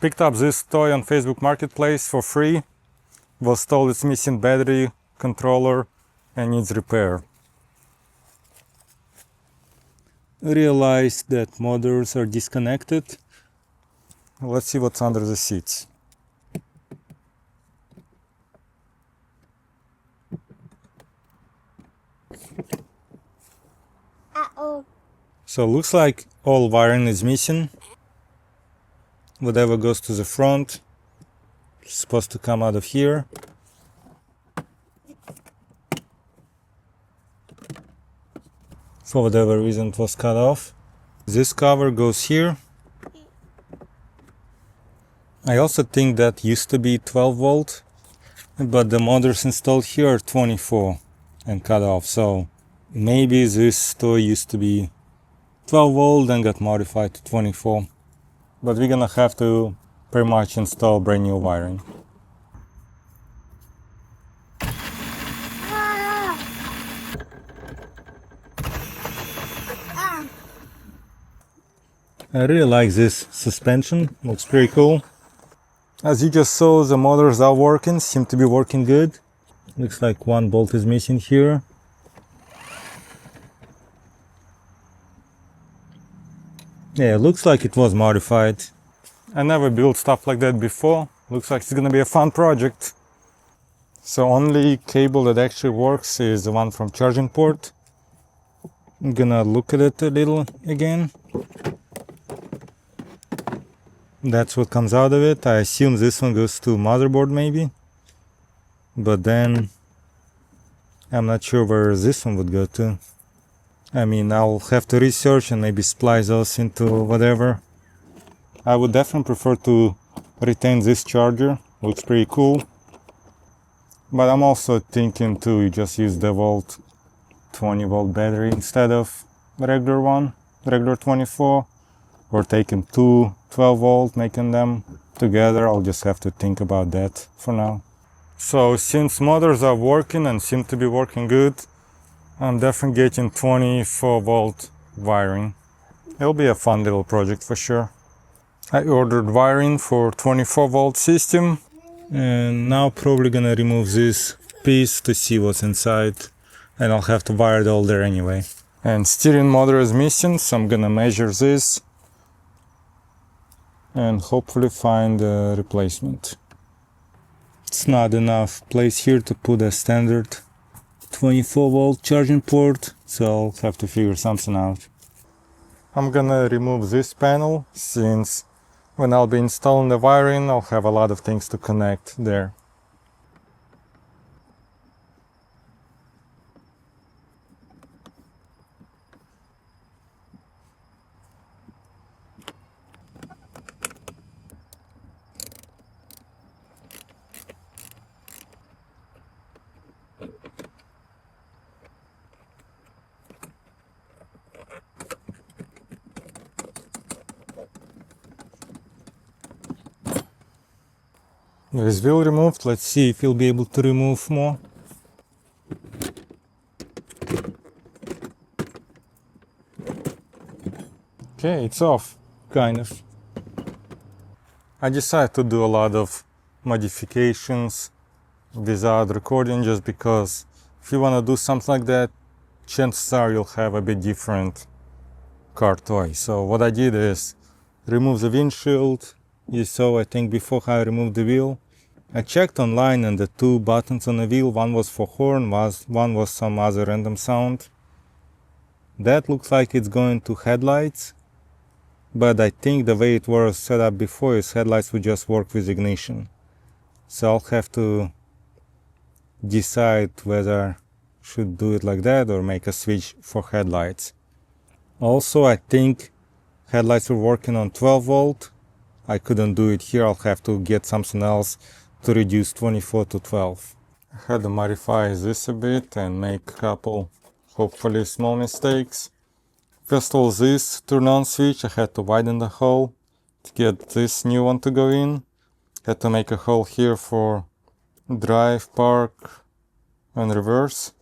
Picked up this toy on Facebook Marketplace for free. Was told it's missing battery, controller, and needs repair. Realized that motors are disconnected. Let's see what's under the seats. So looks like all wiring is missing. Whatever goes to the front is supposed to come out of here. For whatever reason it was cut off. This cover goes here. I also think that used to be 12 volt, but the motors installed here are 24 and cut off. So maybe this toy used to be 12 volt and got modified to 24. But we're gonna have to pretty much install brand new wiring. I really like this suspension, looks pretty cool. As you just saw, the motors are working, seem to be working good. Looks like one bolt is missing here. Yeah, looks like it was modified. I never built stuff like that before. Looks like it's gonna be a fun project. So only cable that actually works is the one from charging port. I'm gonna look at it a little again. That's what comes out of it. I assume this one goes to motherboard maybe. But then I'm not sure where this one would go to. I mean, I'll have to research and maybe splice those into whatever. I would definitely prefer to retain this charger. Looks pretty cool. But I'm also thinking to just use the 20 volt battery instead of the regular one, regular 24. Or taking two 12 volt, making them together. I'll just have to think about that for now. So since motors are working and seem to be working good, I'm definitely getting 24 volt wiring. It'll be a fun little project for sure. I ordered wiring for 24 volt system, and now probably gonna remove this piece to see what's inside, and I'll have to wire it all there anyway. And steering motor is missing, so I'm gonna measure this and hopefully find a replacement. It's not enough place here to put a standard 24 volt charging port, so I'll have to figure something out. I'm gonna remove this panel, since when I'll be installing the wiring I'll have a lot of things to connect there. This wheel removed, let's see if we'll be able to remove more. Okay, it's off, kind of. I decided to do a lot of modifications without recording, just because if you want to do something like that, chances are you'll have a bit different car toy. So what I did is remove the windshield. You saw, I think, before how I removed the wheel. I checked online, and the two buttons on the wheel, one was for horn, one was some other random sound. That looks like it's going to headlights, but I think the way it was set up before is headlights would just work with ignition. So I'll have to decide whether I should do it like that or make a switch for headlights. Also, I think headlights were working on 12 volt. I couldn't do it here. I'll have to get something else to reduce 24 to 12. I had to modify this a bit and make a couple, hopefully small mistakes. First of all, this turn on switch, I had to widen the hole to get this new one to go in. Had to make a hole here for drive, park and reverse.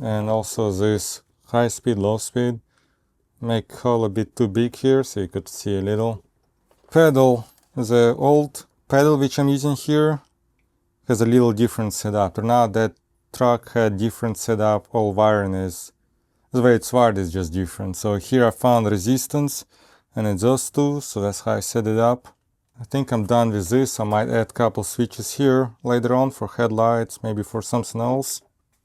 And also this high speed, low speed. Make hole a bit too big here so you could see a little. Pedal, the old pedal which I'm using here has a little different setup. Now that truck had different setup, all wiring is, the way it's wired is just different. So here I found resistance and exhaust too, so that's how I set it up. I think I'm done with this. I might add a couple switches here later on for headlights, maybe for something else.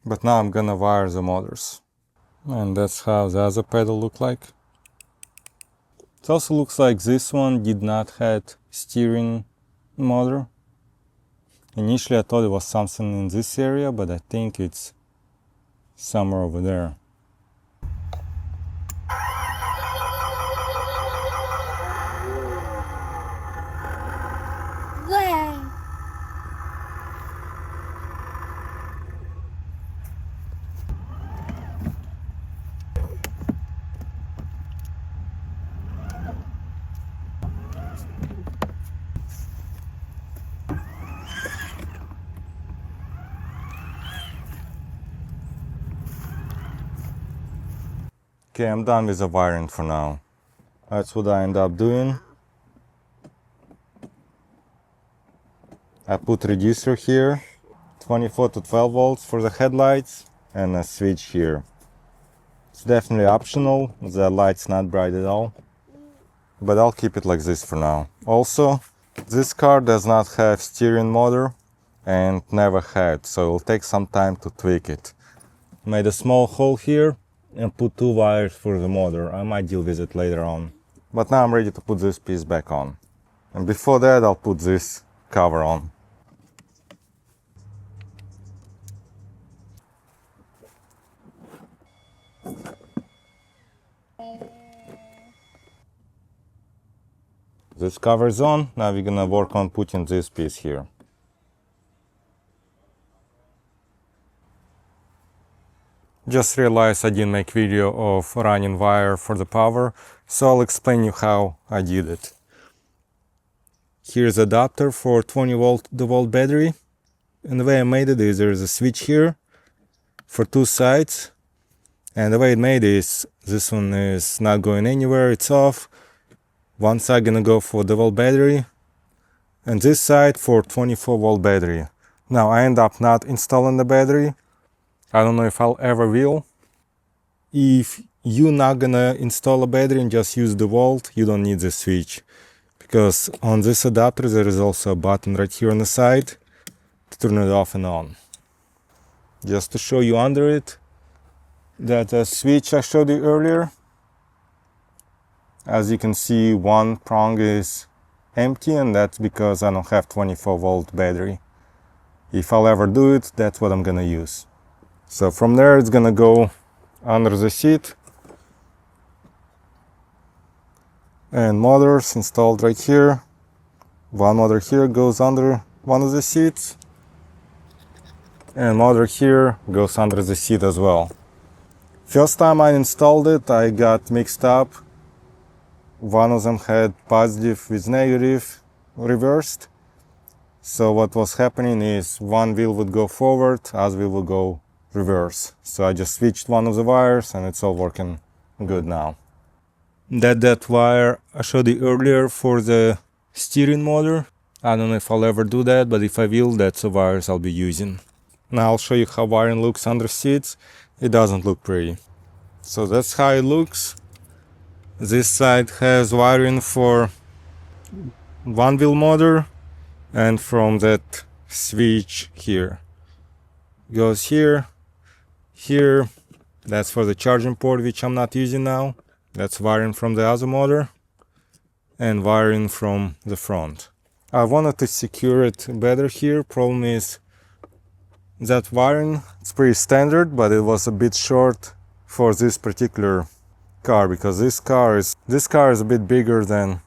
But now I'm gonna wire the motors. And that's how the other pedal look like. It also looks like this one did not have steering motor. Initially I thought it was something in this area, but I think it's somewhere over there. Okay, I'm done with the wiring for now. That's what I end up doing. I put reducer here, 24 to 12 volts for the headlights, and a switch here. It's definitely optional, the light's not bright at all, but I'll keep it like this for now. Also, this car does not have steering motor and never had, so it'll take some time to tweak it. Made a small hole here and put 2 wires for the motor. I might deal with it later on. But now I'm ready to put this piece back on. And before that I'll put this cover on. This cover is on. Now we're gonna work on putting this piece here. Just realized I didn't make video of running wire for the power, so I'll explain you how I did it. Here's the adapter for 20 volt battery, and the way I made it is there's a switch here for 2 sides, and the way it made is this one is not going anywhere, it's off. One side gonna go for the volt battery and this side for 24 volt battery. Now I end up not installing the battery. I don't know if I'll ever will. If you're not gonna install a battery and just use the volt, you don't need the switch, because on this adapter there is also a button right here on the side to turn it off and on. Just to show you under it, that switch I showed you earlier, as you can see, one prong is empty, and that's because I don't have 24 volt battery. If I'll ever do it, that's what I'm gonna use. So from there it's gonna go under the seat, and motors installed right here. One motor here goes under one of the seats, and motor here goes under the seat as well. First time I installed it, I got mixed up. One of them had positive with negative reversed. So what was happening is one wheel would go forward, other wheel would go reverse. So I just switched one of the wires and it's all working good now. That wire I showed you earlier for the steering motor. I don't know if I'll ever do that, but if I will, that's the wires I'll be using. Now I'll show you how wiring looks under seats. It doesn't look pretty. So that's how it looks. This side has wiring for one wheel motor, and from that switch here goes here, here. That's for the charging port, which I'm not using now. That's wiring from the other motor and wiring from the front. I wanted to secure it better here. Problem is that wiring, it's pretty standard, but it was a bit short for this particular car, because this car is a bit bigger than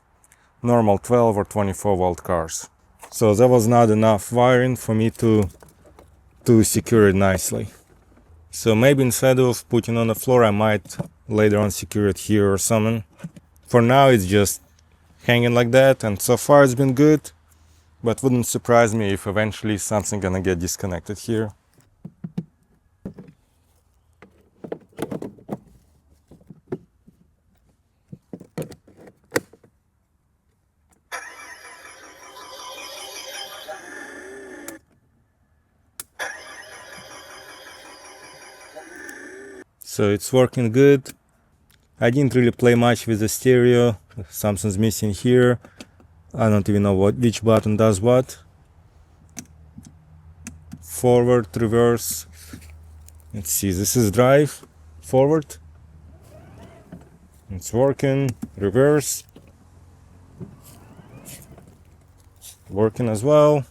normal 12 or 24 volt cars. So that was not enough wiring for me to secure it nicely. So maybe instead of putting on the floor, I might later on secure it here or something. For now it's just hanging like that, and so far it's been good, but wouldn't surprise me if eventually something gonna get disconnected here. So it's working good. I didn't really play much with the stereo. Something's missing here. I don't even know which button does what. Forward, reverse. Let's see, this is drive, forward. It's working. Reverse. Working as well.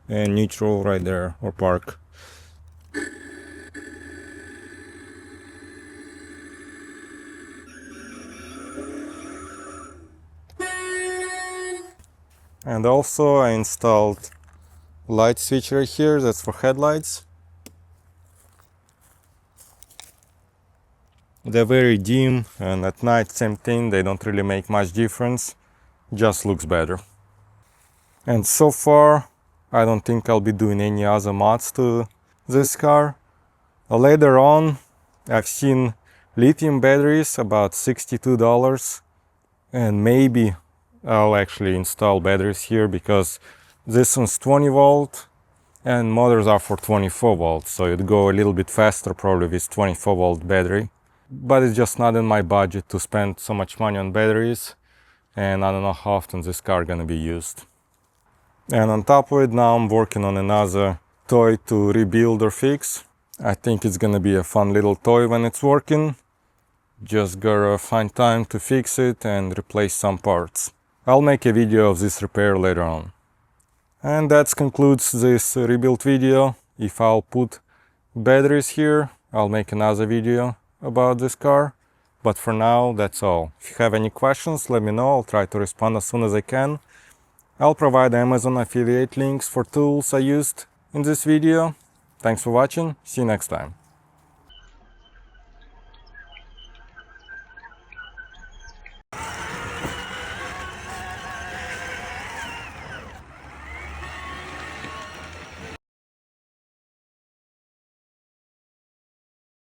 And neutral right there, or park. And also I installed light switch right here, that's for headlights. They're very dim, and at night same thing, they don't really make much difference, just looks better. And so far I don't think I'll be doing any other mods to this car. Later on I've seen lithium batteries about $62, and maybe I'll actually install batteries here, because this one's 20 volt and motors are for 24 volts, so it'd go a little bit faster probably with 24 volt battery. But it's just not in my budget to spend so much money on batteries, and I don't know how often this car gonna be used. And on top of it, now I'm working on another toy to rebuild or fix. I think it's gonna be a fun little toy when it's working. Just gotta find time to fix it and replace some parts. I'll make a video of this repair later on. And that concludes this rebuild video. If I'll put batteries here, I'll make another video about this car. But for now, that's all. If you have any questions, let me know. I'll try to respond as soon as I can. I'll provide Amazon affiliate links for tools I used in this video. Thanks for watching. See you next time.